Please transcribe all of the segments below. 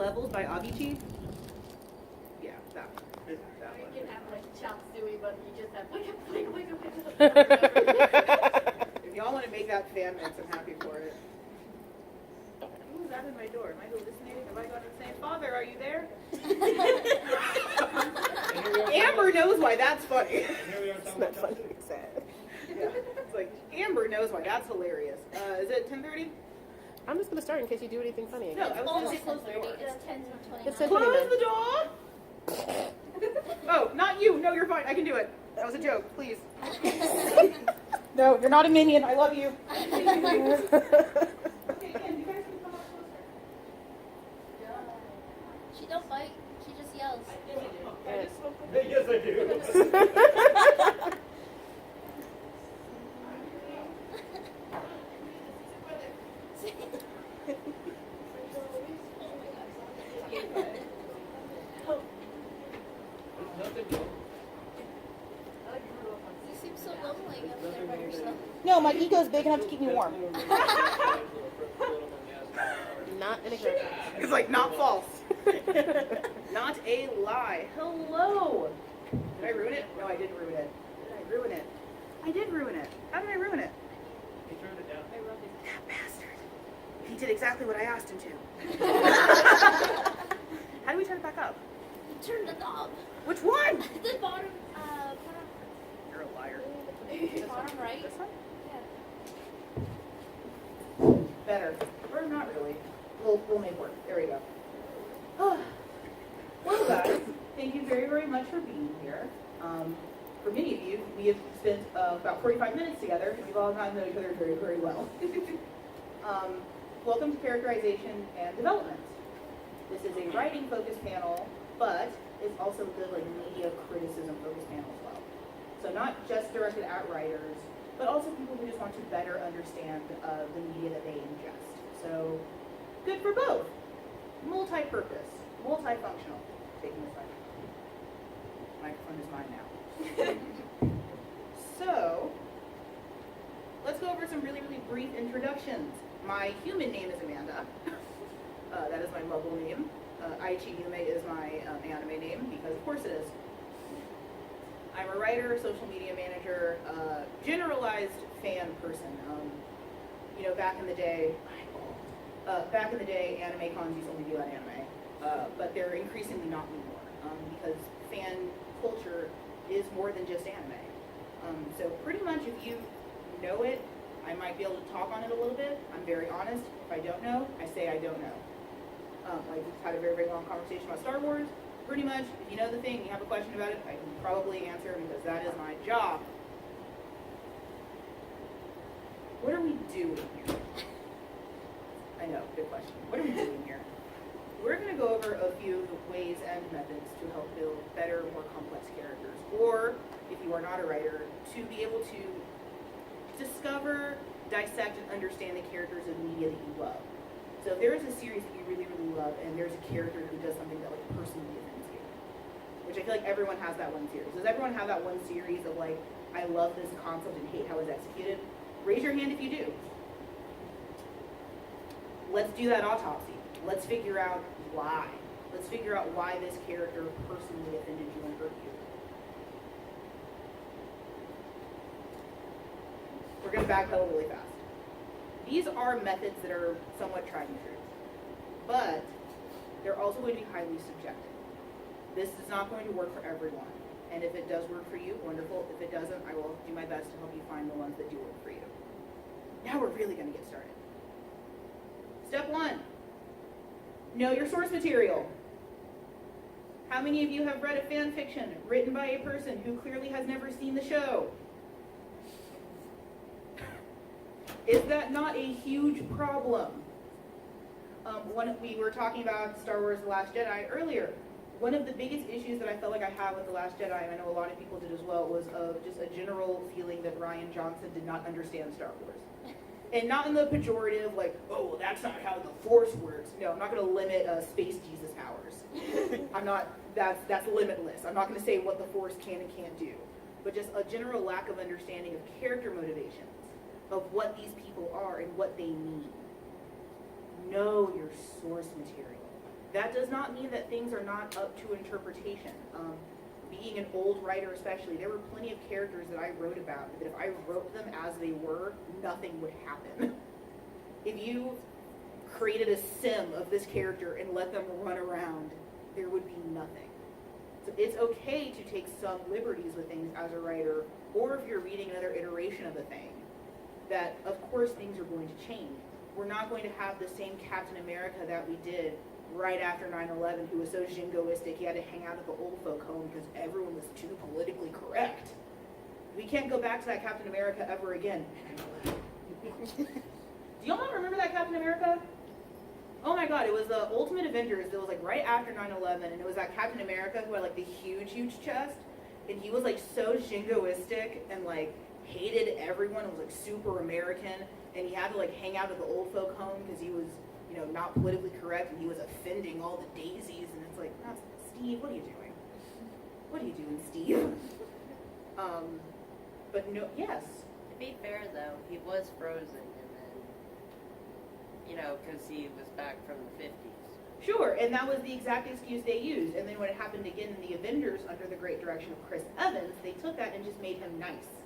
Levels by Avicii? Yeah, that one. You can have like chop suey, but you just have wake up. If y'all want to make that fan mix, I'm happy for it. Who's that in my door? Am I hallucinating? Have I gone insane? Father, are you there? Amber knows why that's funny. It's not funny, it's sad. Yeah. It's like, Amber knows why that's hilarious. Is it 10:30? I'm just going to start in case you do anything funny No, again. I was going to say close the door. It's 10 to 20. It's 10:20 Close then. the door! Oh, not you. No, you're fine. I can do it. That was a joke. Please. No, you're not a minion. I love you. Okay, Ken, you guys can come up closer. She don't bite. She just yells. Yes, I do. You seem so lonely up there by yourself. No, my ego's big enough to keep me warm. Not an aggressive. It's like not false. Not a lie. Hello. Did I ruin it? No, I didn't ruin it. Did I ruin it? I did ruin it. How did I ruin it? He turned it down. That bastard. He did exactly what I asked him to. How do we turn it back up? Turn the knob. Which one? The bottom, You're a liar. bottom right. This one? Yeah. Better. Or not really. We'll make work. There we go. Well, guys, thank you very, very much for being here. For many of you, we have spent about 45 minutes together, and we've all gotten to know each other very, very well. Welcome to Characterization and Development. This is a writing-focused panel, but it's also a good media criticism-focused panel as well. So not just directed at writers, but also people who just want to better understand the media that they ingest. So good for both. Multi-purpose, multifunctional. Taking this microphone is mine now. So let's go over some really, really brief introductions. My human name is Amanda. That is my mobile name. IkkiYume is my anime name, because of course it is. I'm a writer, social media manager, generalized fan person. Back in the day, anime cons used to only do that anime, but they're increasingly not anymore, because fan culture is more than just anime. So pretty much if you know it, I might be able to talk on it a little bit. I'm very honest. If I don't know, I say I don't know. We've had a very, very long conversation about Star Wars. Pretty much, if you know the thing, you have a question about it, I can probably answer because that is my job. What are we doing here? I know, good question. What are we doing here? We're going to go over a few ways and methods to help build better, more complex characters. Or, if you are not a writer, to be able to discover, dissect, and understand the characters of media that you love. So if there is a series that you really, really love, and there's a character who does something that personally offends you, which I feel like everyone has that one series. Does everyone have that one series of I love this concept and hate how it's executed? Raise your hand if you do. Let's do that autopsy. Let's figure out why. Let's figure out why this character personally offended you and hurt you. We're going to backpedal really fast. These are methods that are somewhat tried and true, but they're also going to be highly subjective. This is not going to work for everyone, and if it does work for you, wonderful. If it doesn't, I will do my best to help you find the ones that do work for you. Now we're really going to get started. Step 1, know your source material. How many of you have read a fan fiction written by a person who clearly has never seen the show? Is that not a huge problem? We were talking about Star Wars The Last Jedi earlier. One of the biggest issues that I felt like I had with The Last Jedi, and I know a lot of people did as well, was just a general feeling that Rian Johnson did not understand Star Wars. And not in the pejorative, oh, that's not how the Force works. No, I'm not going to limit Space Jesus powers. I'm not, that's limitless. I'm not going to say what the Force can and can't do. But just a general lack of understanding of character motivations, of what these people are and what they mean. Know your source material. That does not mean that things are not up to interpretation. Being an old writer especially, there were plenty of characters that I wrote about that if I wrote them as they were, nothing would happen. If you created a sim of this character and let them run around, there would be nothing. So it's okay to take some liberties with things as a writer, or if you're reading another iteration of a thing, that of course things are going to change. We're not going to have the same Captain America that we did right after 9/11, who was so jingoistic he had to hang out at the old folk home because everyone was too politically correct. We can't go back to that Captain America ever again. Do y'all not remember that Captain America? Oh my god, it was the Ultimate Avengers. It was like right after 9/11, and it was that Captain America who had like the huge chest, and he was like so jingoistic and like hated everyone. It was like super American, and he had to like hang out at the old folk home because he was, you know, not politically correct, and he was offending all the daisies, and it's like, oh, Steve, what are you doing? What are you doing, Steve? But no, yes. To be fair, though, he was frozen, and then, you know, because he was back from the 50s. Sure, and that was the exact excuse they used. And then when it happened again in the Avengers under the great direction of Chris Evans, they took that and just made him nice.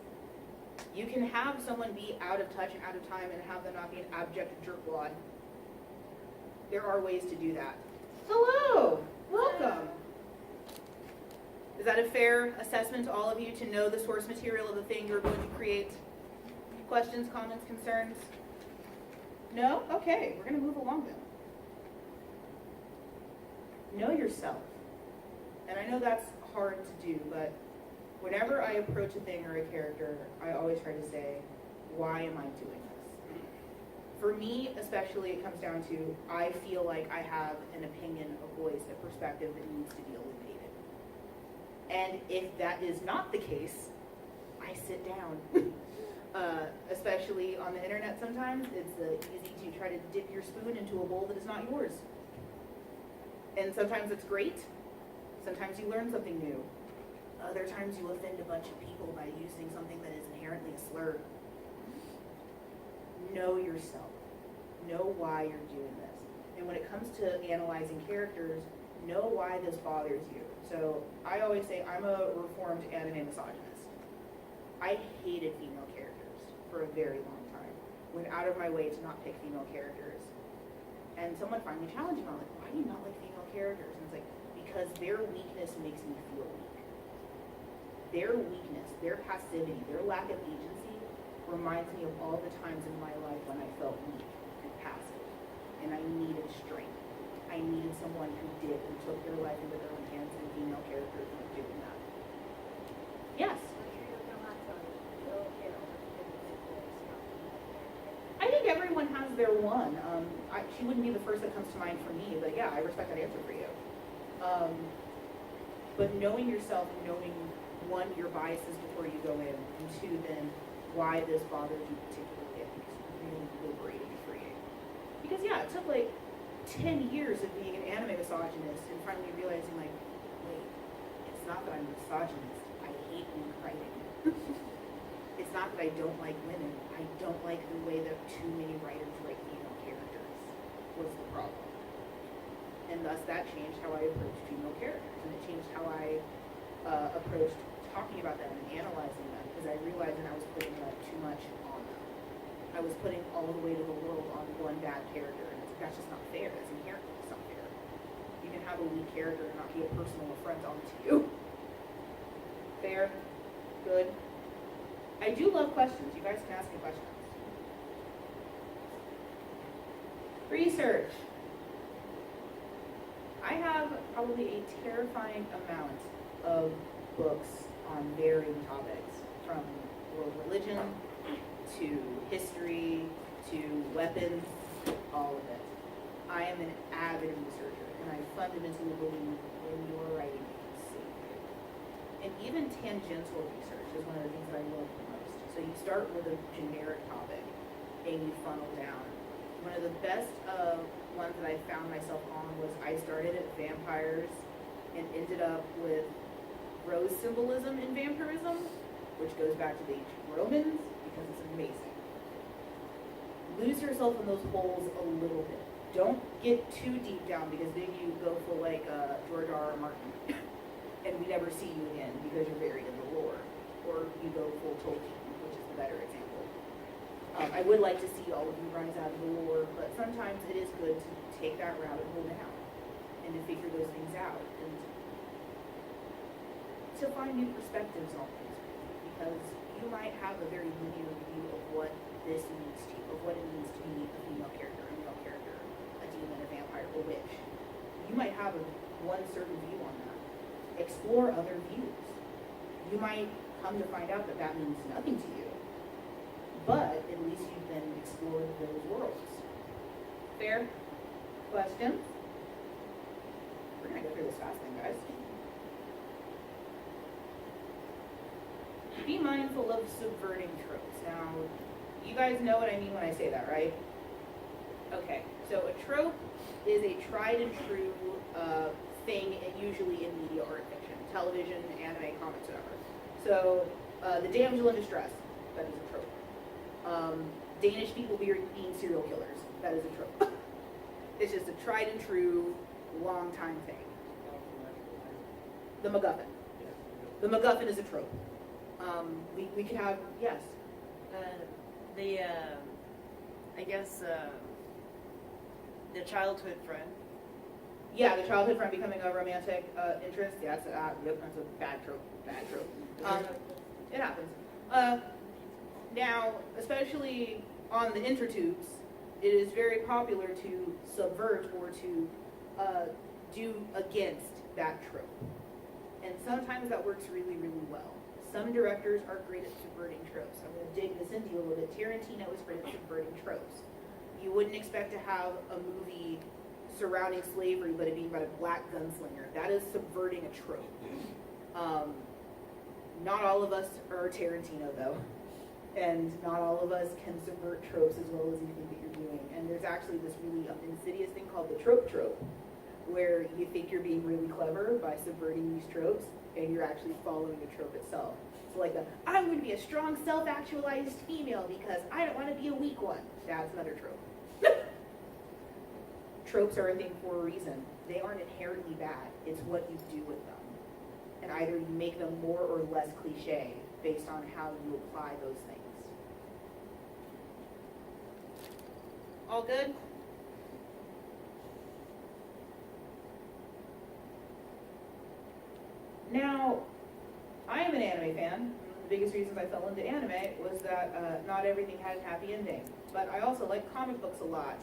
You can have someone be out of touch and out of time and have them not be an abject jerkwad. There are ways to do that. Hello! Welcome! Is that a fair assessment to all of you to know the source material of the thing you're going to create? Questions, comments, concerns? No? Okay, we're going to move along then. Know yourself. And I know that's hard to do, but whenever I approach a thing or a character, I always try to say, why am I doing this? For me, especially, it comes down to, I feel like I have an opinion, a voice, a perspective that needs to be illuminated. And if that is not the case, I sit down. Especially on the internet sometimes, it's easy to try to dip your spoon into a bowl that is not yours. And sometimes it's great. Sometimes you learn something new. Other times you offend a bunch of people by using something that is inherently a slur. Know yourself. Know why you're doing this. And when it comes to analyzing characters, know why this bothers you. So I always say I'm a reformed anime misogynist. I hated female characters for a very long time. Went out of my way to not pick female characters. And someone finally challenged me. I'm like, why do you not like female characters? And it's like, because their weakness makes me feel weak. Their weakness, their passivity, their lack of agency reminds me of all the times in my life when I felt weak and passive. And I needed strength. I needed someone who took their life into their own hands, and female characters weren't doing that. Yes? I think everyone has their one. She wouldn't be the first that comes to mind for me, but yeah, I respect that answer for you. But knowing yourself and knowing, one, your biases before you go in, and two, then why this bothers you particularly, I think is really liberating and freeing. Because yeah, it took like 10 years of being an anime misogynist and finally realizing like, wait, it's not that I'm a misogynist, I hate women writing. It's not that I don't like women, I don't like the way that too many writers write female characters was the problem. And thus that changed how I approached female characters, and it changed how I approached talking about them and analyzing them, because I realized that I was putting too much on them. I was putting all the weight of the world on one bad character, and that's just not fair. That's inherently just not fair. You can have a weak character and not be a personal affront onto you. Fair? Good? I do love questions. You guys can ask me questions. Research. I have probably a terrifying amount of books on varying topics, from world religion to history to weapons, all of it. I am an avid researcher, and I fundamentally believe when you're writing, it's safe. And even tangential research is one of the things that I love the most. So you start with a generic topic, and you funnel down. One of the best ones that I found myself on was I started at vampires and ended up with rose symbolism in vampirism, which goes back to the ancient Romans, because it's amazing. Lose yourself in those holes a little bit. don't get too deep down because then you go for like George R. R. Martin, and we never see you again because you're buried in the lore, or you go full Tolkien, which is the better example. I would like to see all of you rise out of the lore, but sometimes it is good to take that rabbit hole down and to figure those things out and to find new perspectives on things, because you might have a very linear view of what this means to you, of what it means to be a female character, a male character, a demon, a vampire, a witch. You might have one certain view on that. Explore other views. You might come to find out that that means nothing to you, but at least you've been explored those worlds. Fair? Questions? We're gonna go through this fast thing, guys. Be mindful of subverting tropes. Now, you guys know what I mean when I say that, right? Okay, so a trope is a tried and true thing, usually in media or in fiction, television, anime, comics, whatever. So, the damsel in distress, that is a trope. Danish people being serial killers, that is a trope. It's just a tried and true, long time thing. The MacGuffin. The MacGuffin is a trope. We could have, yes. I guess, the childhood friend. Yeah, the childhood friend becoming a romantic interest. Yeah, that's a bad trope. Bad trope. It happens. Now, especially on the intertubes, it is very popular to subvert or to do against that trope. And sometimes that works really, really well. Some directors are great at subverting tropes. I'm going to dig this into you a little bit. Tarantino is great at subverting tropes. You wouldn't expect to have a movie surrounding slavery, but it being about a black gunslinger. That is subverting a trope. Not all of us are Tarantino, though. And not all of us can subvert tropes as well as you think that you're doing. And there's actually this really insidious thing called the trope, where you think you're being really clever by subverting these tropes, and you're actually following the trope itself. So like I'm going to be a strong, self-actualized female because I don't want to be a weak one. That's another trope. Tropes are a thing for a reason. They aren't inherently bad. It's what you do with them. And either you make them more or less cliche based on how you apply those things. All good? Now, I am an anime fan. One of the biggest reasons I fell into anime was that not everything had a happy ending. But I also like comic books a lot.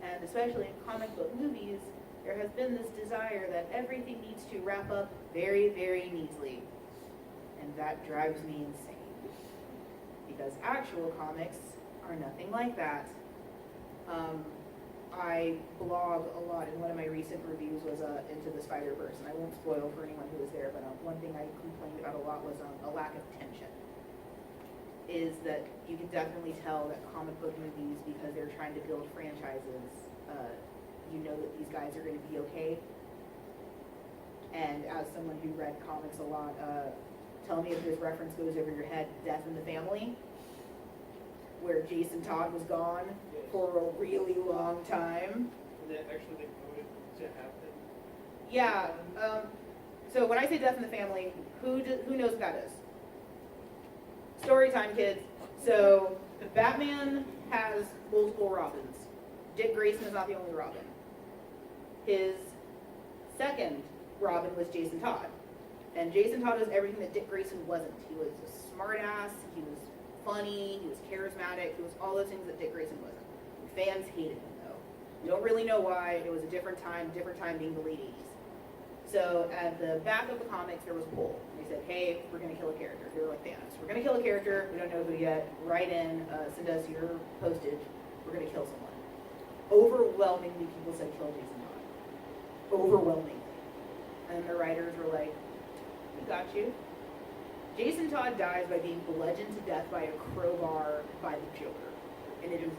And especially in comic book movies, there has been this desire that everything needs to wrap up very, very neatly. And that drives me insane. Because actual comics are nothing like that. I blog a lot, and one of my recent reviews was Into the Spider-Verse, and I won't spoil for anyone who was there, but one thing I complained about a lot was a lack of tension. Is that you can definitely tell that comic book movies, because they're trying to build franchises, you know that these guys are going to be okay. And as someone who read comics a lot, tell me if this reference goes over your head, Death in the Family, where Jason Todd was gone for a really long time. And that actually they voted to happen. Yeah. So when I say Death in the Family, who knows what that is? Story time, kids. So Batman has multiple Robins. Dick Grayson is not the only Robin. His second Robin was Jason Todd. And Jason Todd was everything that Dick Grayson wasn't. He was a smart ass, he was funny, he was charismatic, he was all those things that Dick Grayson wasn't. Fans hated him though. We don't really know why. It was a different time being the late 80s. So at the back of the comics there was a poll. They said, hey, we're going to kill a character. They were like Thanos. We're going to kill a character. We don't know who yet. Write in, send us your postage. We're going to kill someone. Overwhelmingly people said kill Jason Todd. Overwhelmingly. And the writers were like, we got you. Jason Todd dies by being bludgeoned to death by a crowbar by the Joker. And it is...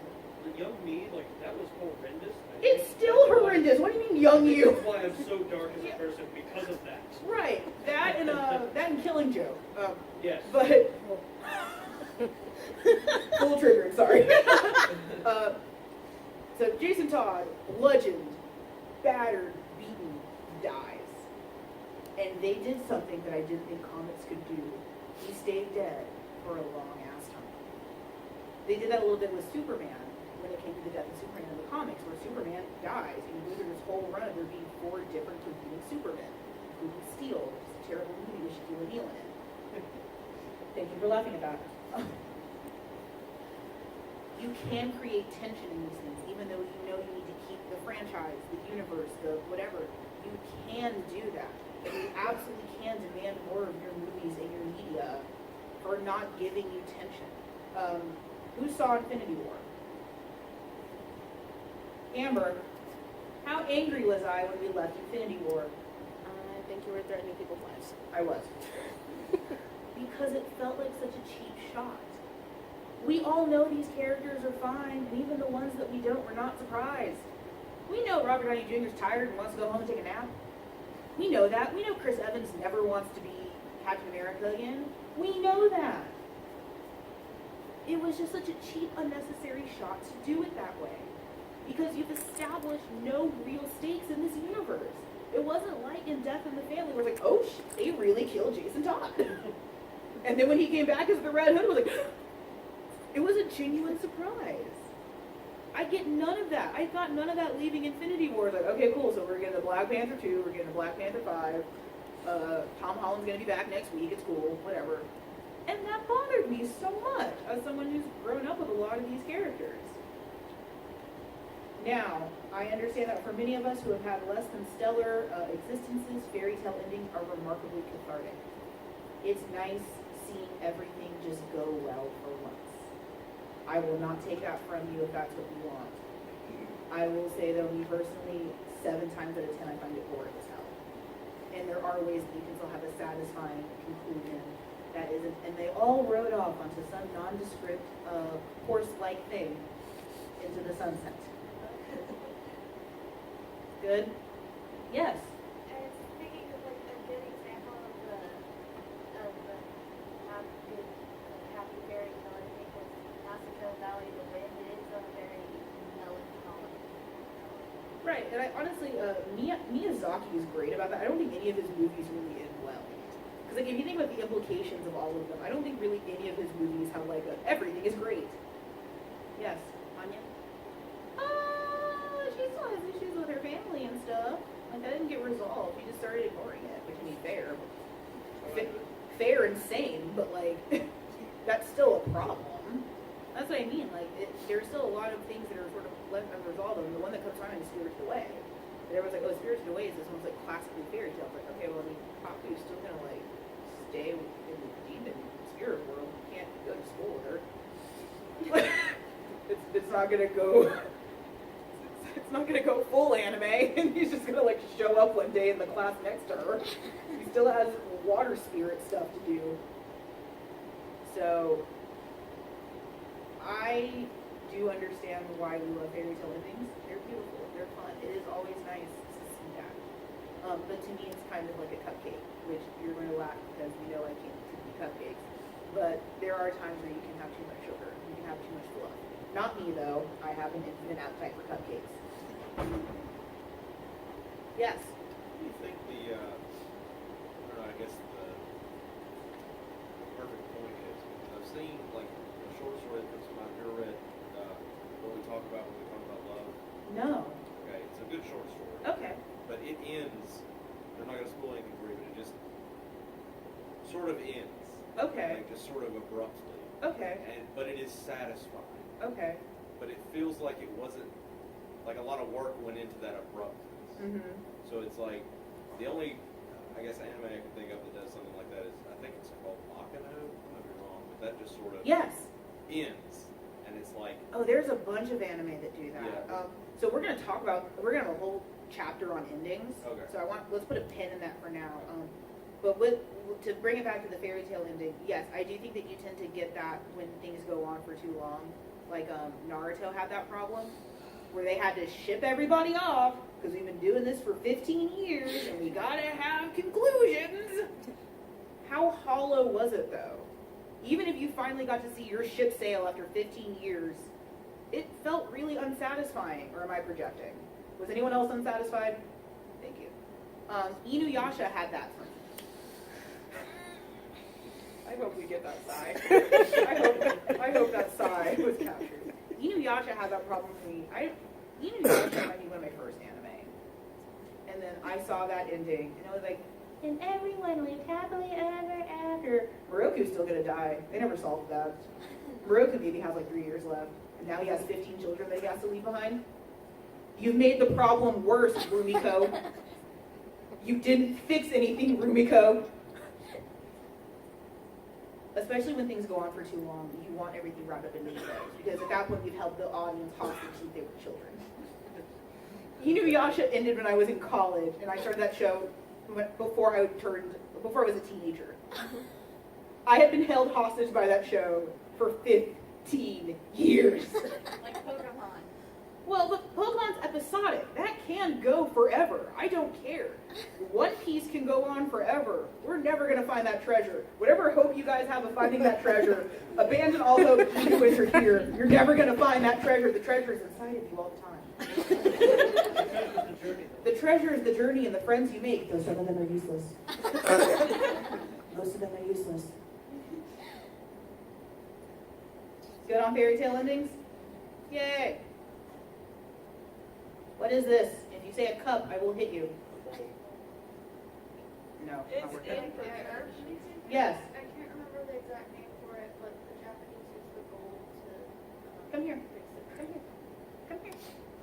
The young me, like, that was horrendous. It's still horrendous. What do you mean, young you? That's why I'm so dark as a person, because of that. Right. That and Killing Joke. Yes. But... full triggered, sorry. So Jason Todd, legend, battered, beaten, dies. And they did something that I didn't think comics could do. He stayed dead for a long ass time. They did that a little bit with Superman when it came to the death of Superman in the comics, where Superman dies, and you go through this whole run of there being 4 different competing Supermen, including Steel, which is a terrible movie with Shaquille O'Neal in it. Thank you for laughing at that. You can create tension in these things, even though you know you need to keep the franchise, the universe, the whatever. You can do that. And you absolutely can demand more of your movies and your media for not giving you tension. Who saw Infinity War? Amber, how angry was I when we left Infinity War? I think you were threatening people's lives. I was. Because it felt like such a cheap shot. We all know these characters are fine, and even the ones that we don't, we're not surprised. We know Robert Downey Jr. is tired and wants to go home and take a nap. We know that. We know Chris Evans never wants to be Captain America again. We know that. It was just such a cheap, unnecessary shot to do it that way. Because you've established no real stakes in this universe. It wasn't like in Death in the Family where it's like, oh, they really killed Jason Todd. And then when he came back as the Red Hood, it was like, it was a genuine surprise. I get none of that. I got none of that leaving Infinity War. Like, okay, cool, so we're getting a Black Panther 2, we're getting a Black Panther 5, Tom Holland's gonna be back next week, it's cool, whatever. And that bothered me so much as someone who's grown up with a lot of these characters. Now, I understand that for many of us who have had less than stellar existences, fairy tale endings are remarkably cathartic. It's nice seeing everything just go well for once. I will not take that from you if that's what you want. I will say though, me personally, 7 times out of 10 I find it boring as hell. And there are ways that you can still have a satisfying conclusion that isn't, and they all rode off onto some nondescript, horse-like thing into the sunset. Good? Yes? I was thinking of like a good example of the happy fairy tale. I think was Nausicaa Valley of the Wind. It is a very melancholic. Right, and I honestly, Miyazaki is great about that. I don't think any of his movies really end well. Because like, if you think about the implications of all of them, I don't think really any of his movies have like everything is great. Yes, Anya? She still has issues with her family and stuff. Like, that didn't get resolved. She just started ignoring it, which I mean, fair and sane, but like, that's still a problem. That's what I mean. Like, there's still a lot of things that are sort of left unresolved. And the one that comes to mind is Spirited Away. And everyone's like, oh, Spirited Away is this one's like classically fairy tale. Like, okay, well, I mean, Papu's still gonna like stay in the demon spirit world. You can't go to school with her. It's not gonna go. It's not gonna go full anime, and he's just gonna like show up one day in the class next to her. He still has water spirit stuff to do. So I do understand why we love fairy tale endings. They're beautiful. They're fun. It is always nice to see that. But to me, it's kind of like a cupcake, which you're going to laugh because you know I can't eat cupcakes. But there are times where you can have too much sugar. You can have too much fluff. Not me, though. I have an infinite appetite for cupcakes. Yes? What do you think I don't know, I guess the perfect point is? Because I've seen, like, a short story that comes to mind. Have you ever read what we talk about when we talk about love? No. Okay, it's a good short story. Okay. But it ends, I'm not going to spoil anything for you, but it just sort of ends. Okay. Like, just sort of abruptly. Okay. But it is satisfying. Okay. But it feels like it wasn't, like a lot of work went into that abruptness. Mm-hmm. So it's like, the only, I guess, anime I can think of that does something like that is, I think it's called Makino. I might be wrong, but that just sort of Yes. ends. And it's like, Oh, there's a bunch of anime that do that. Yeah. So we're gonna have a whole chapter on endings. Okay. So let's put a pin in that for now. But to bring it back to the fairy tale ending, yes, I do think that you tend to get that when things go on for too long. Like Naruto had that problem, where they had to ship everybody off because we've been doing this for 15 years and we gotta have conclusions. How hollow was it though? Even if you finally got to see your ship sail after 15 years, it felt really unsatisfying. Or am I projecting? Was anyone else unsatisfied? Thank you. Inuyasha had that for me. I hope we get that sigh. I hope that sigh was captured. Inuyasha had that problem for me. Inuyasha might be one of my first anime. And then I saw that ending, and I was like, and everyone lived happily ever after. Moroku's still gonna die. They never solved that. Moroku maybe has like 3 years left, and now he has 15 children that he has to leave behind. You've made the problem worse, Rumiko. You didn't fix anything, Rumiko. Especially when things go on for too long, you want everything wrapped up in details. Because at that point, you've held the audience hostage since they were children. Inuyasha ended when I was in college, and I started that show before I was a teenager. I had been held hostage by that show for 15 years. Like Pokemon. Well, but Pokemon's episodic. That can go forever. I don't care. One Piece can go on forever. We're never going to find that treasure. Whatever hope you guys have of finding that treasure, abandon all hope even when you're here. You're never going to find that treasure. The treasure is inside of you all the time. The treasure is the journey and the friends you make. Though some of them are useless. Most of them are useless. Good on fairy tale endings? Yay! What is this? If you say a cup, I will hit you. No, not It's working. in there. Yes. I can't remember the exact name for it, but the Japanese use the gold to Come here. fix it. Come here. Come here.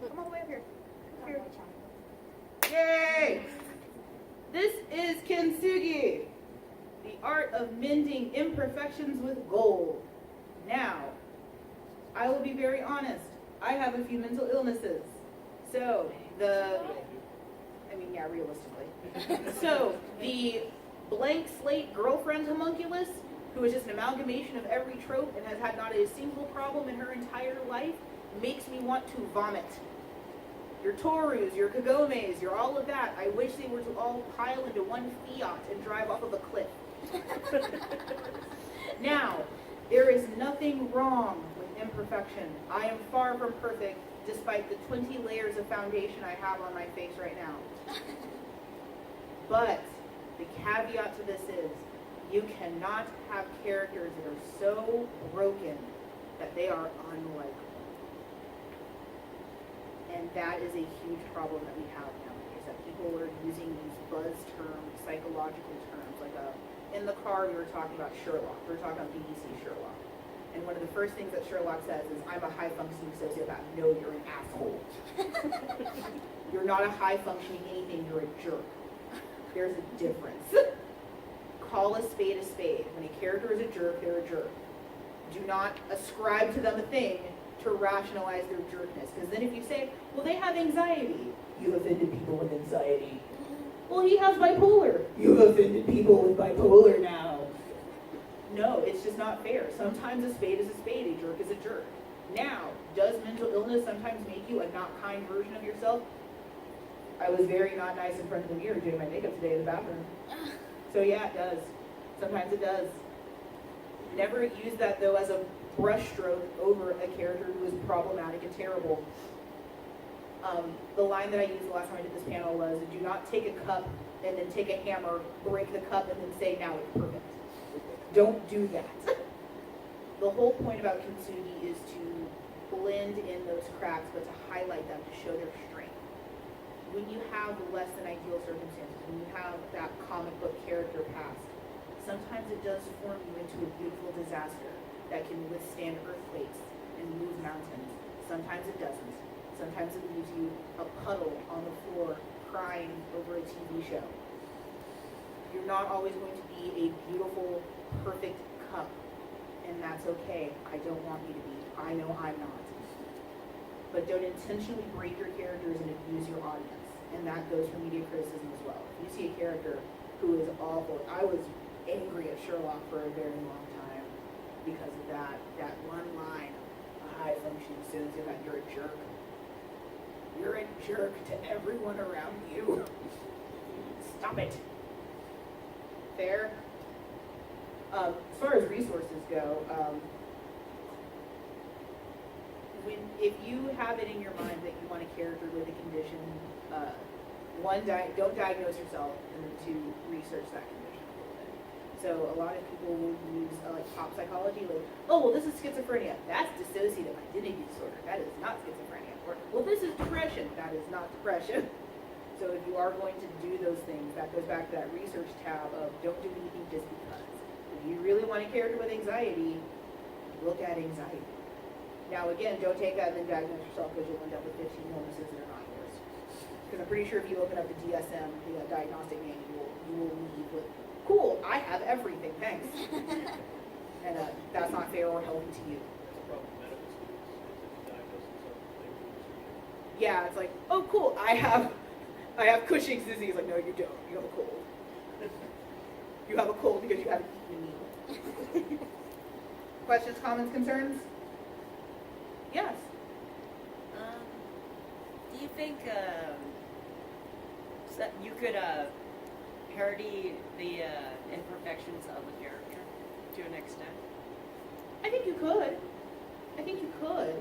Come all the way up here. Come here. Yay! Yay! This is kintsugi, the art of mending imperfections with gold. Now, I will be very honest. I have a few mental illnesses. So, realistically. So, the blank slate girlfriend homunculus, who is just an amalgamation of every trope and has had not a single problem in her entire life, makes me want to vomit. Your Torus, your Kagomes, your all of that, I wish they were to all pile into one Fiat and drive off of a cliff. Now, there is nothing wrong with imperfection. I am far from perfect, despite the 20 layers of foundation I have on my face right now. But the caveat to this is, you cannot have characters that are so broken that they are unlikable. And that is a huge problem that we have nowadays, that people are using these buzz terms, psychological terms, like in the car we were talking about Sherlock, we were talking about BBC Sherlock. And one of the first things that Sherlock says is, I'm a high-functioning sociopath. No, you're an asshole. You're not a high-functioning anything, you're a jerk. There's a difference. Call a spade a spade. When a character is a jerk, they're a jerk. Do not ascribe to them a thing to rationalize their jerkness. Because then if you say, well, they have anxiety, you've offended people with anxiety. Well, he has bipolar. You've offended people with bipolar now. No, it's just not fair. Sometimes a spade is a spade, a jerk is a jerk. Now, does mental illness sometimes make you a not kind version of yourself? I was very not nice in front of the mirror doing my makeup today in the bathroom. So yeah, it does. Sometimes it does. Never use that, though, as a brushstroke over a character who is problematic and terrible. The line that I used the last time I did this panel was, do not take a cup and then take a hammer, break the cup, and then say, now it's perfect. Don't do that. The whole point about kintsugi is to blend in those cracks, but to highlight them, to show their strength. When you have less than ideal circumstances, when you have that comic book character past, sometimes it does form you into a beautiful disaster that can withstand earthquakes and move mountains. Sometimes it doesn't. Sometimes it leaves you a puddle on the floor crying over a TV show. You're not always going to be a beautiful, perfect cup, and that's okay. I don't want you to be. I know I'm not. But don't intentionally break your characters and abuse your audience. And that goes for media criticism as well. If you see a character who is awful, I was angry at Sherlock for a very long time because of that one line, a high-functioning sociopath, you're a jerk. You're a jerk to everyone around you. Stop it. Fair? As far as resources go, if you have it in your mind that you want a character with a condition, don't diagnose yourself, and then two, research that condition a little bit. So a lot of people will use like pop psychology, like, oh, well, this is schizophrenia. That's dissociative identity disorder. That is not schizophrenia. Or, well, this is depression. That is not depression. So if you are going to do those things, that goes back to that research tab of don't do anything just because. If you really want a character with anxiety, look at anxiety. Now again, don't take that and then diagnose yourself because you'll end up with 15 illnesses that are not yours. Because I'm pretty sure if you open up the DSM, the diagnostic manual, you will leave with, cool, I have everything, thanks. And that's not fair or healthy to you. That's a problem with medical students, is if you diagnose themselves with things. Yeah, it's like, oh cool, I have Cushing's disease. Like, no, you don't. You have a cold. You have a cold because you haven't eaten a meal. Questions, comments, concerns? Yes. Do you think you could parody the imperfections of a character to an extent? I think you could. I think you could.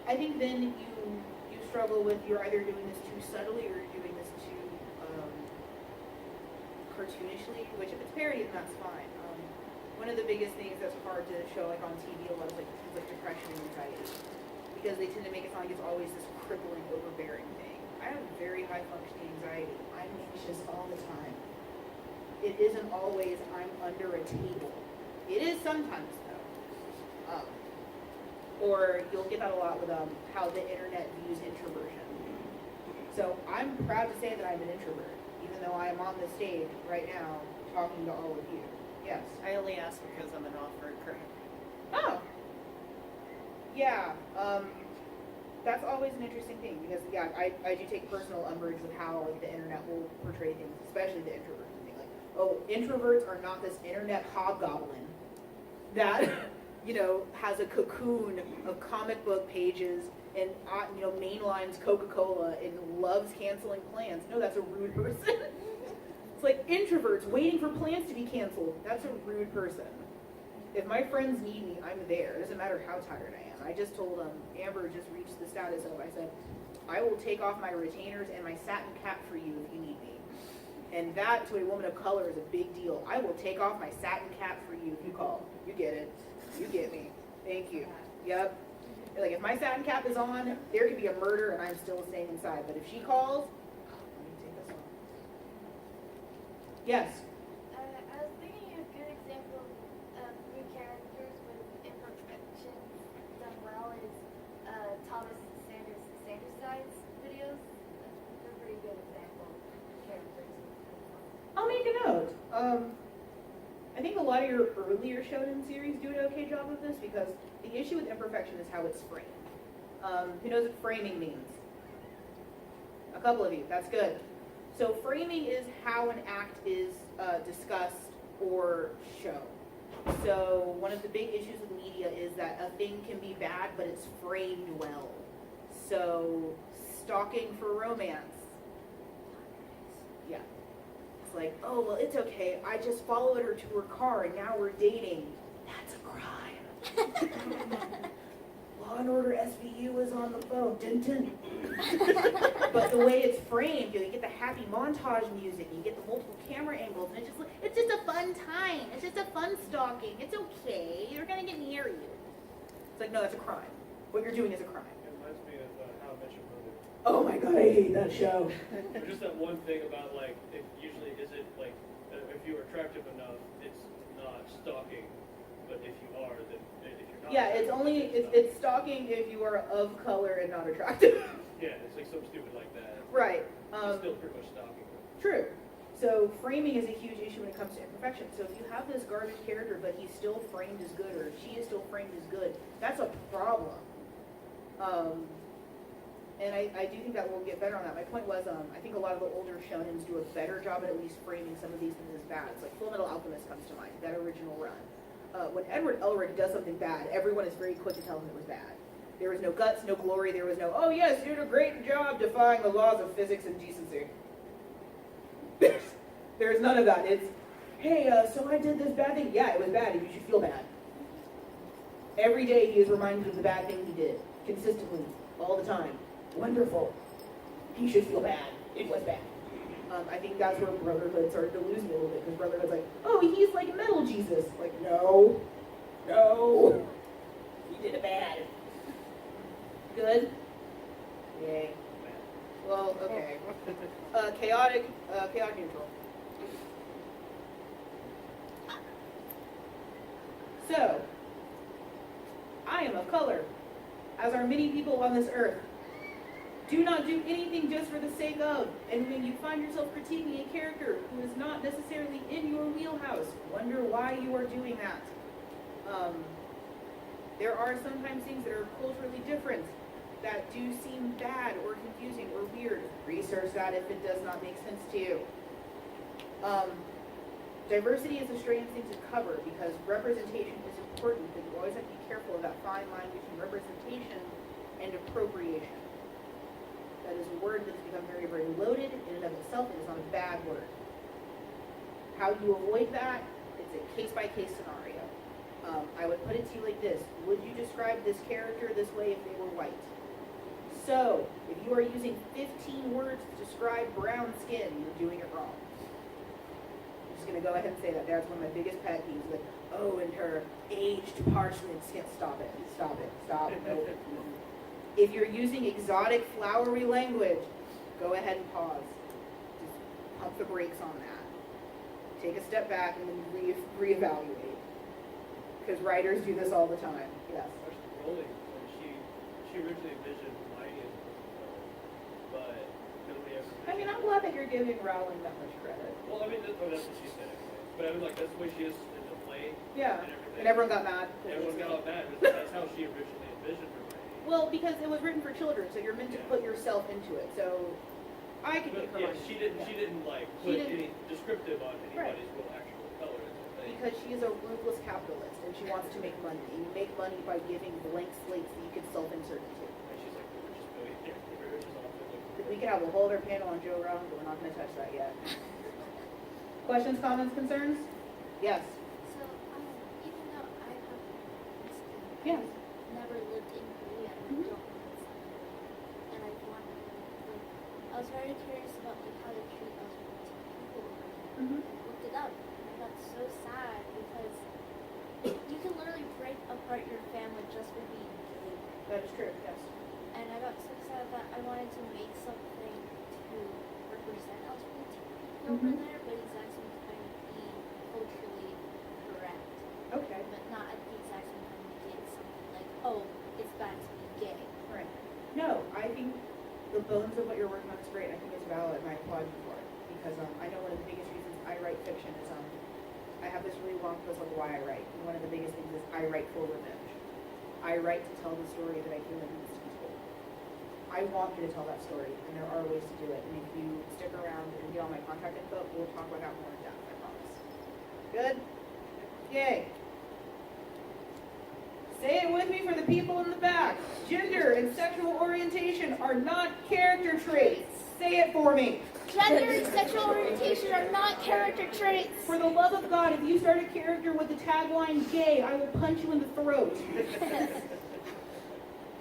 I think then you struggle with you're either doing this too subtly or you're doing this too cartoonishly, which if it's parody, then that's fine. One of the biggest things that's hard to show like on TV a lot is like things like depression and anxiety, because they tend to make it sound like it's always this crippling, overbearing thing. I have very high functioning anxiety. I'm anxious all the time. It isn't always I'm under a table. It is sometimes though. Or you'll get that a lot with how the internet views introversion. So I'm proud to say that I'm an introvert, even though I am on the stage right now talking to all of you. Yes. I only ask because I'm an off-road critic. Oh. Yeah. That's always an interesting thing because yeah, I do take personal umbrage with how like the internet will portray things, especially the introverts thing. Like, oh, introverts are not this internet hobgoblin that has a cocoon of comic book pages and mainlines Coca-Cola and loves canceling plans. No, that's a rude person. It's like introverts waiting for plans to be canceled. That's a rude person. If my friends need me, I'm there. It doesn't matter how tired I am. I just told Amber just reached the status of, I said, I will take off my retainers and my satin cap for you if you need me. And that, to a woman of color, is a big deal. I will take off my satin cap for you if you call. You get it. You get me. Thank you. Yep. Like, if my satin cap is on, there could be a murder and I'm still staying inside. But if she calls, let me take this off. Yes. I was thinking a good example of new characters with imperfections done well is Thomas Sanders Sides videos. They're a pretty good example of characters. I'll make a note. I think a lot of your earlier shonen series do an okay job of this because the issue with imperfection is how it's framed. Who knows what framing means? A couple of you. That's good. So framing is how an act is discussed or shown. So one of the big issues with media is that a thing can be bad, but it's framed well. So stalking for romance. Yeah. It's like, oh, well, it's okay. I just followed her to her car and now we're dating. That's a crime. Law and Order SVU is on the phone. Dun, dun. But the way it's framed, you get the happy montage music, you get the multiple camera angles, and it's just a fun time. It's just a fun stalking. It's okay. You're gonna get near you. It's like, no, that's a crime. What you're doing is a crime. It reminds me of How I Met Your Mother. Oh my god, I hate that show. Or just that one thing about like, if usually is it like, if you're attractive enough, it's not stalking, but if you are, then if you're not. Yeah, it's stalking if you are of color and not attractive. Yeah, it's like something stupid like that. Right. It's still pretty much stalking. True. So framing is a huge issue when it comes to imperfection. So if you have this garbage character, but he's still framed as good, or she is still framed as good, that's a problem. And I do think that we'll get better on that. My point was, I think a lot of the older shonens do a better job at least framing some of these things as bad. It's like Full Metal Alchemist comes to mind, that original run. When Edward Elric does something bad, everyone is very quick to tell him it was bad. There was no guts, no glory, there was no, oh yes, you did a great job defying the laws of physics and decency. There's none of that. It's, hey, so I did this bad thing. Yeah, it was bad, and you should feel bad. Every day he is reminded of the bad thing he did, consistently, all the time. Wonderful. He should feel bad. It was bad. I think that's where Brotherhood started to lose me a little bit, because Brotherhood's like, oh, he's like metal Jesus. Like, no. No. He did it bad. Good? Yay. Well, okay. Chaotic neutral. So, I am of color, as are many people on this earth. Do not do anything just for the sake of, and when you find yourself critiquing a character who is not necessarily in your wheelhouse, wonder why you are doing that. There are sometimes things that are culturally different that do seem bad or confusing or weird. Research that if it does not make sense to you. Diversity is a strange thing to cover because representation is important, but you always have to be careful of that fine line between representation and appropriation. That is a word that has become very, very loaded in and of itself. It is not a bad word. How you avoid that, it's a case-by-case scenario. I would put it to you like this. Would you describe this character this way if they were white? So, if you are using 15 words to describe brown skin, you're doing it wrong. I'm just going to go ahead and say that. That's one of my biggest pet peeves. Like, oh, and her aged parchment skin. Stop it. Stop it. Stop it. No. If you're using exotic, flowery language, go ahead and pause. Just pump the brakes on that. Take a step back and then reevaluate. Because writers do this all the time. Yes. Rowling, she originally envisioned Hermione as but nobody ever. I mean, I'm glad that you're giving Rowling that much credit. Well, I mean, that's what she said anyway. But I mean, like, that's the way she is in the play. Yeah. And everything. And everyone got mad. Everyone got all mad. But that's how she originally envisioned Hermione. Well, because it was written for children, so you're meant to put yourself into it. So I could But be yeah, Hermione. she didn't like She put didn't- any descriptive on Right. anybody's real actual color. Because she is a ruthless capitalist and she wants to make money. And you make money by giving blank slates that you can self-insert into. And she's like, the richest billionaire, the richest author. We could have a whole other panel on Joe Rowling, but we're not going to touch that yet. Questions, comments, concerns? Yes. So, even though I have Yeah. never lived in Korea, and Mhm. I don't know what's and I wanted, like, I was very curious about like how they treat LGBT people over there. Mhm. I looked it up, and I got so sad because you can literally break apart your family just for being gay. That is true, yes. And I got so sad that I wanted to make something to represent LGBT people over Mhm. there, but exact same time be culturally correct. Okay. But not at the exact same time make it something like, oh, it's bad to be gay. Right. No, I think the bones of what you're working on is great. I think it's valid, and I applaud you for it. Because I know one of the biggest reasons I write fiction is I have this really long list of why I write. And one of the biggest things is I write for revenge. I write to tell the story that I feel like needs to be told. I want you to tell that story, and there are ways to do it. And if you stick around and get all my contact info, we'll talk about that more in depth, I promise. Good? Yay. Say it with me for the people in the back. Gender and sexual orientation are not character traits. Say it for me. Gender and sexual orientation are not character traits. For the love of God, if you start a character with the tagline gay, I will punch you in the throat.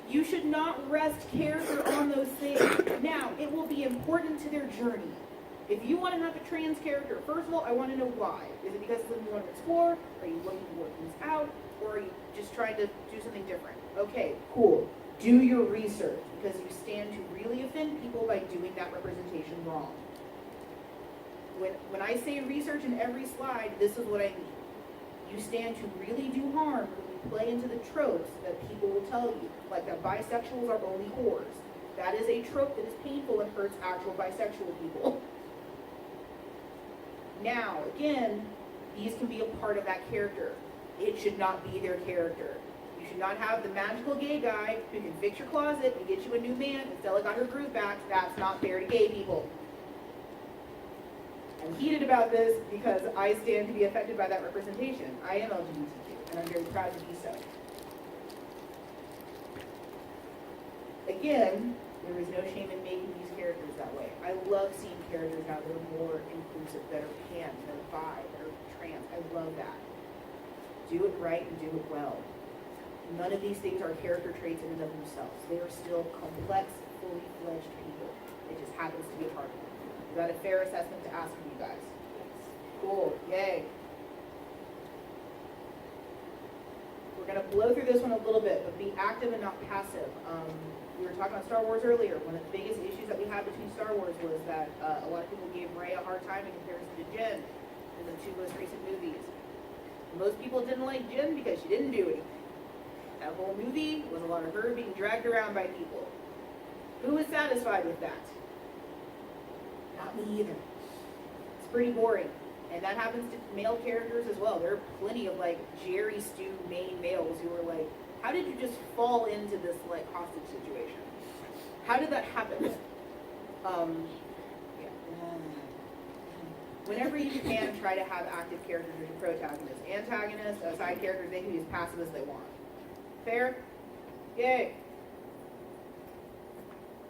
You should not rest character on those things. Now, it will be important to their journey. If you want to have a trans character, first of all, I want to know why. Is it because it's something you want to explore? Are you looking to work things out? Or are you just trying to do something different? Okay, cool. Do your research, because you stand to really offend people by doing that representation wrong. When I say research in every slide, this is what I mean. You stand to really do harm when you play into the tropes that people will tell you, like that bisexuals are only whores. That is a trope that is painful and hurts actual bisexual people. Now, again, these can be a part of that character. It should not be their character. You should not have the magical gay guy who can fix your closet and get you a new man and Stella got her groove back. That's not fair to gay people. I'm heated about this because I stand to be affected by that representation. I am LGBTQ, and I'm very proud to be so. Again, there is no shame in making these characters that way. I love seeing characters now that are more inclusive, that are pan, that are bi, that are trans. I love that. Do it right and do it well. None of these things are character traits in and of themselves. They are still complex, fully fledged people. It just happens to be a part of them. Is that a fair assessment to ask of you guys? Cool, yay. We're gonna blow through this one a little bit, but be active and not passive. We were talking about Star Wars earlier. One of the biggest issues that we had between Star Wars was that a lot of people gave Rey a hard time in comparison to Jyn in the two most recent movies. Most people didn't like Jyn because she didn't do anything. That whole movie was a lot of her being dragged around by people. Who was satisfied with that? Not me either. It's pretty boring. And that happens to male characters as well. There are plenty of like Jerry Stu main males who are like, how did you just fall into this like hostage situation? How did that happen? Whenever you can, try to have active characters as your protagonists. Antagonists, side characters, they can be as passive as they want. Fair? Yay.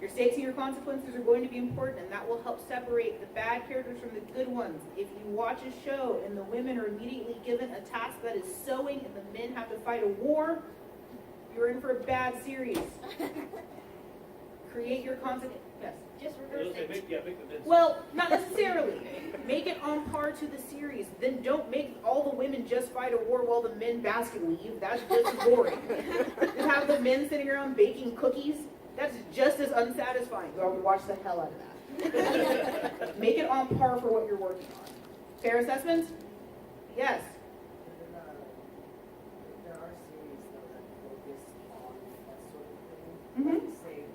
Your stakes and your consequences are going to be important, and that will help separate the bad characters from the good ones. If you watch a show and the women are immediately given a task that is sewing and the men have to fight a war, you're in for a bad series. Create your consequences. Yes. Just reverse it. Make the men. Well, not necessarily. Make it on par to the series. Then don't make all the women just fight a war while the men basket weave. That's just boring. Just have the men sitting around baking cookies. That's just as unsatisfying. So I would watch the hell out of that. Make it on par for what you're working on. Fair assessment? Yes. There are series though that focus on that sort of thing. Mhm. Like say it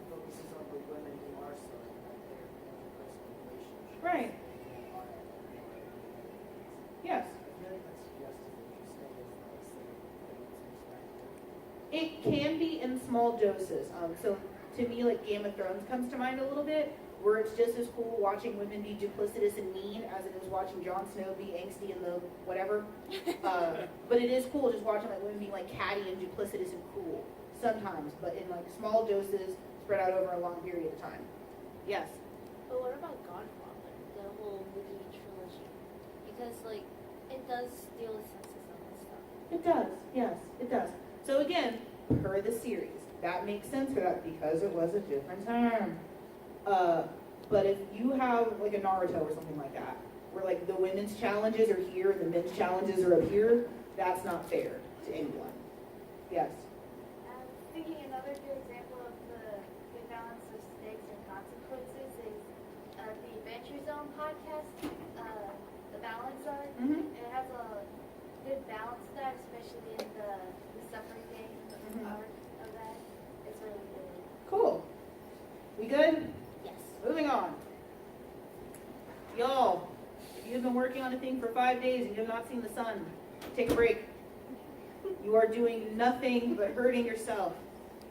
focuses on the women who are sewing, like their interpersonal relationships. Right. And are at war. Yes. I feel like that's just as interesting as like say women's perspective. It can be in small doses. So to me, like Game of Thrones comes to mind a little bit, where it's just as cool watching women be duplicitous and mean as it is watching Jon Snow be angsty and the whatever. But it is cool just watching like women being like catty and duplicitous and cool sometimes, but in like small doses spread out over a long period of time. Yes. But what about Godfather, the whole movie trilogy? Because like it does deal with sexism and stuff. It does. Yes, it does. So again, per the series, that makes sense for that because it was a different time. But if you have like a Naruto or something like that, where like the women's challenges are here and the men's challenges are up here, that's not fair to anyone. Yes. Thinking another good example of the good balance of stakes and consequences is the Adventure Zone podcast, The Balance Art. Mhm. It has a good balance to that, especially in the suffering game Mhm. arc of that. It's really good. Cool. We good? Yes. Moving on. Y'all, if you've been working on a thing for 5 days and you have not seen the sun, take a break. You are doing nothing but hurting yourself.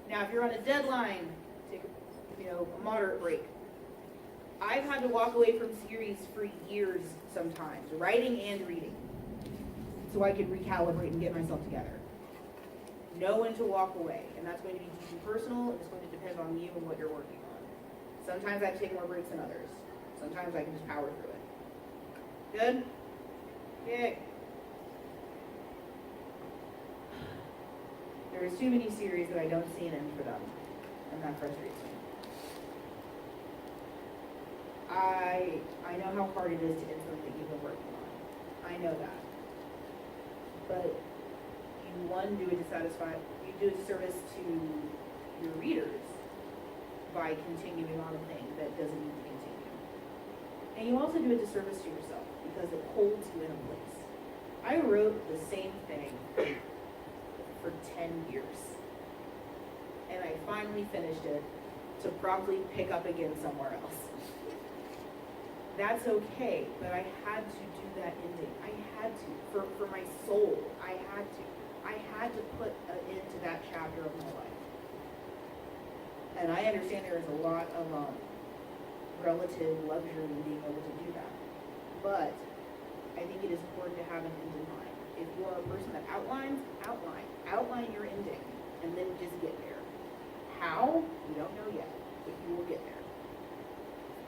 Now, if you're on a deadline, take a moderate break. I've had to walk away from series for years sometimes, writing and reading, so I could recalibrate and get myself together. Know when to walk away, and that's going to be deeply personal, and it's going to depend on you and what you're working on. Sometimes I have to take more breaks than others. Sometimes I can just power through it. Good? Yay. There's too many series that I don't see an end for them, and that frustrates me. I know how hard it is to end something you've been working on. I know that. But you do a disservice to your readers by continuing on a thing that doesn't need to continue. And you also do a disservice to yourself because it holds you in a place. I wrote the same thing for 10 years. And I finally finished it to promptly pick up again somewhere else. That's okay, but I had to do that ending. I had to, for my soul, I had to. I had to put an end to that chapter of my life. And I understand there is a lot of relative luxury in being able to do that. But I think it is important to have an end in mind. If you are a person that outline your ending, and then just get there. How? You don't know yet, but you will get there.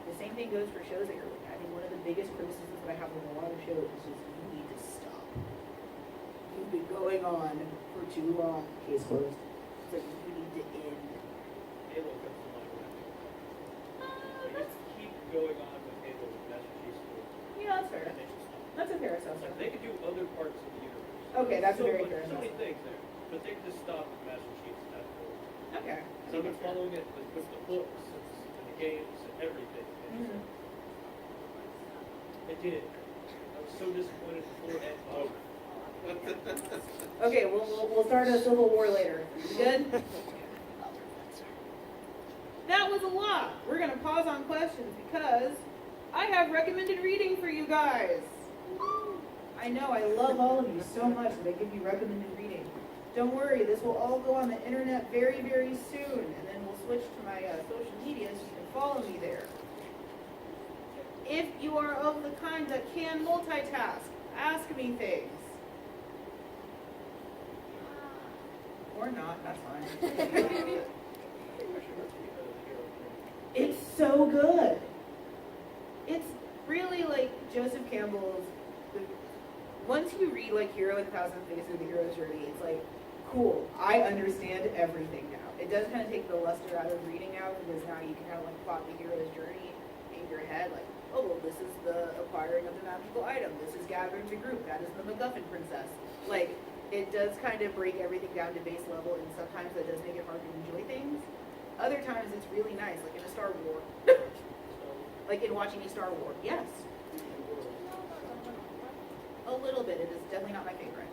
The same thing goes for shows that you're looking at. I think one of the biggest criticisms that I have with a lot of shows is just you need to stop. You you've been going on for too long. Case closed. So you need to end. Halo comes to mind when I think about it. They just keep going on with Halo with Master Chief's story. Yeah, that's fair. And they should stop. That's a fair It's assessment. like they could do other parts of the universe. Okay, that's a so very much, fair so many assessment. things there. But they could just stop with Master Chief's after. Okay. So I've been following it with the books and the games and everything. And Mhm. it did. I was so disappointed before and over. Okay, we'll start a civil war later. You good? That was a lot. We're gonna pause on questions because I have recommended reading for you guys. I know, I love all of you so much that I give you recommended reading. Don't worry, this will all go on the internet very, very soon, and then we'll switch to my social media so you can follow me there. If you are of the kind that can multitask, ask me things. Or not, that's fine. Actually, that's the hero. It's so good. It's really like Joseph Campbell's. Once you read like Hero and the Thousand Faces of the Hero's Journey, it's like, cool, I understand everything now. It does kind of take the luster out of reading out because now you can kind of like plot the hero's journey in your head. Like, oh, well, this is the acquiring of the magical item. This is gathering the group. That is the MacGuffin princess. Like, it does kind of break everything down to base level, and sometimes that does make it hard to enjoy things. Other times it's really nice, like in a Star Wars. Like in watching a Star Wars. Yes. A little bit. It is definitely not my favorite.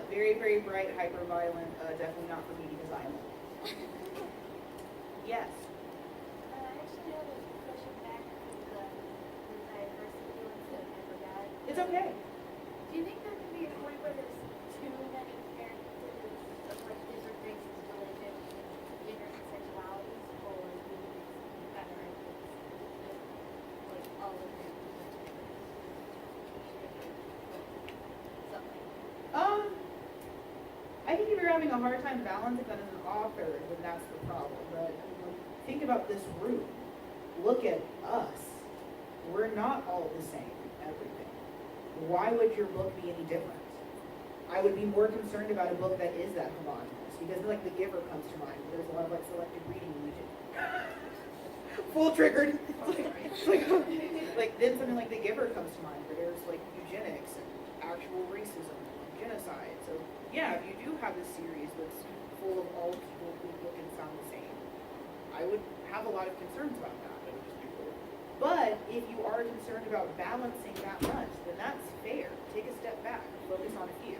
Very, very bright, hyper violent. Definitely not for me because I am old. Yes. I actually have a question back to the diversity ones that I forgot. It's okay. Do you think there can be a point where there's too many characters of like different races, religions, different sexualities, or do you think it's better if it's like all of them? Something. I think if you're having a hard time balancing that as an author, then that's the problem. But I mean, like, think about this room. Look at us. We're not all the same in everything. Why would your book be any different? I would be more concerned about a book that is that homogenous because like The Giver comes to mind. There's a lot of like selective reading region. Full triggered. Like then something like The Giver comes to mind where there's like eugenics and actual racism and genocide. So yeah, if you do have this series that's full of all people who look and sound the same, I would have a lot of concerns about that. That would just be cool. But if you are concerned about balancing that much, then that's fair. Take a step back, focus on a few.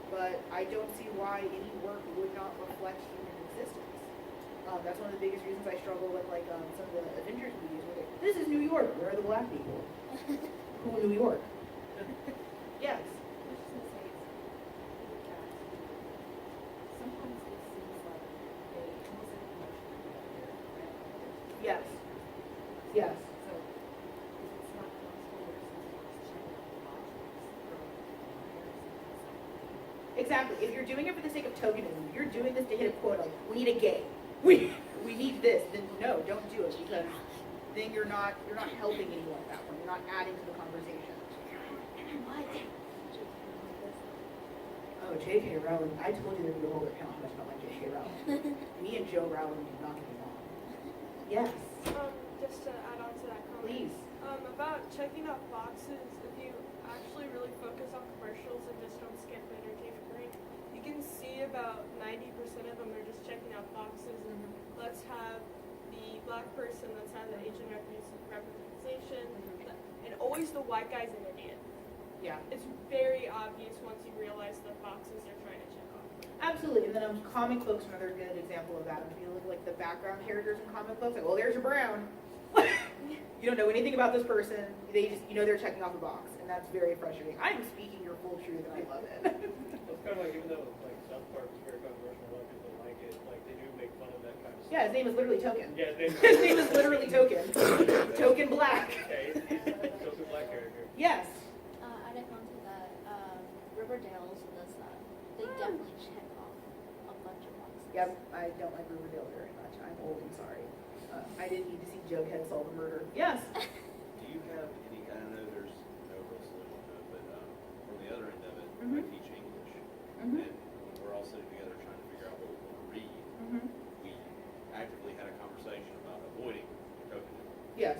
But I don't see why any work would not reflect human existence. That's one of the biggest reasons I struggle with like some of the Avengers movies where like, this is New York, where are the black people? Who in New York? Yes. Sometimes it seems like they almost like emotional together, right? Yes. Yes. So if it's not possible or sometimes checking the boxes from Exactly. If you're doing it for the sake of tokenism, you're doing this to hit a quota, like, we need a gay. We need this, then no, don't do it because then you're not helping anyone at that point. You're not adding to the conversation. What? Oh, J.K. Rowling. I told you there'd be a whole account how much about my J.K. Rowling. Me and Joe Rowling do not get along. Yes, Just to add on to that comment. please. About checking off boxes, if you actually really focus on commercials and just don't skip the entertainment break, you can see about 90% of them are just checking out boxes and let's have the black person, let's have the Asian representation, and always the white guy's an idiot. Yeah, It's very obvious once you realize the boxes they're trying to check off. absolutely. And then comic books are another good example of that. If you look like the background characters in comic books, like, well, there's your Brown. You don't know anything about this person. They just, they're checking off a box, and that's very frustrating. I'm speaking your full truth, and I love it. It's kind of like, even though like South Park is very controversial, a lot of people like it, like they do make fun of that kind of stuff. Yeah, his name is literally Token. Yeah, they His name is literally Token. Token Black. Okay, so the black character. Yes. Adding on to that, Riverdale also does that. They definitely check off a bunch of boxes. Yep, I don't like Riverdale very much. I'm old and sorry. I didn't need to see Jughead solve a murder. Yes. Do you have any, I know there's no real solution to it, but I Mhm. teach English. Mhm. And when we're all sitting together trying to figure out what we want to read, Mhm. we actively had a conversation about avoiding tokenism. Yes.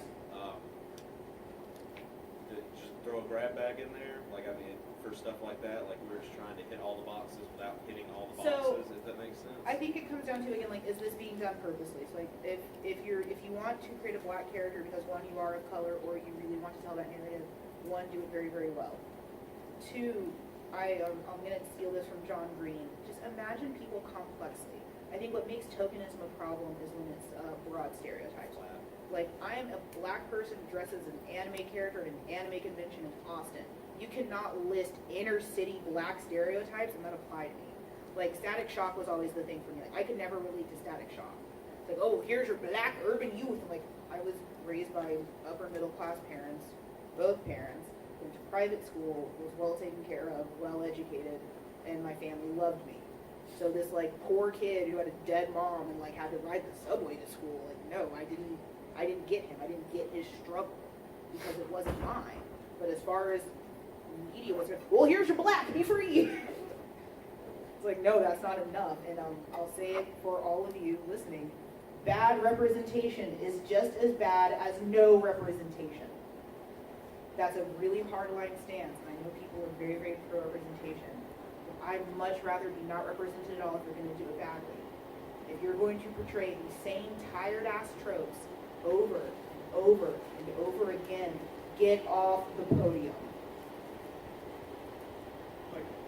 To just throw a grab bag in there, like, I mean, for stuff like that, like, we were just trying to hit all the boxes without hitting all the So, boxes, if that makes sense. I think it comes down to, again, like, is this being done purposely? So, like, if you want to create a black character because, one, you are of color, or you really want to tell that narrative, one, do it very, very well. Two, I'm gonna steal this from John Green. Just imagine people complexly. I think what makes tokenism a problem is when it's broad stereotypes. Like, I am a black person dressed as an anime character at an anime convention in Austin. You cannot list inner city black stereotypes and that apply to me. Like, Static Shock was always the thing for me. Like, I could never relate to Static Shock. It's like, oh, here's your black urban youth. I'm like, I was raised by upper middle class parents, both parents, went to private school, was well taken care of, well educated, and my family loved me. So this, like, poor kid who had a dead mom and, like, had to ride the subway to school, like, no, I didn't get him. I didn't get his struggle because it wasn't mine. But as far as media was, well, here's your black, be free. It's like, no, that's not enough. And I'll say it for all of you listening. Bad representation is just as bad as no representation. That's a really hard line stance. And I know people are very, very pro representation. I'd much rather be not represented at all if you're going to do it badly. If you're going to portray these same tired ass tropes over and over and over again, get off the podium.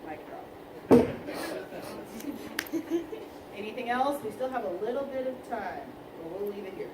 Mic drop. Anything else? We still have a little bit of time, but we'll leave it here.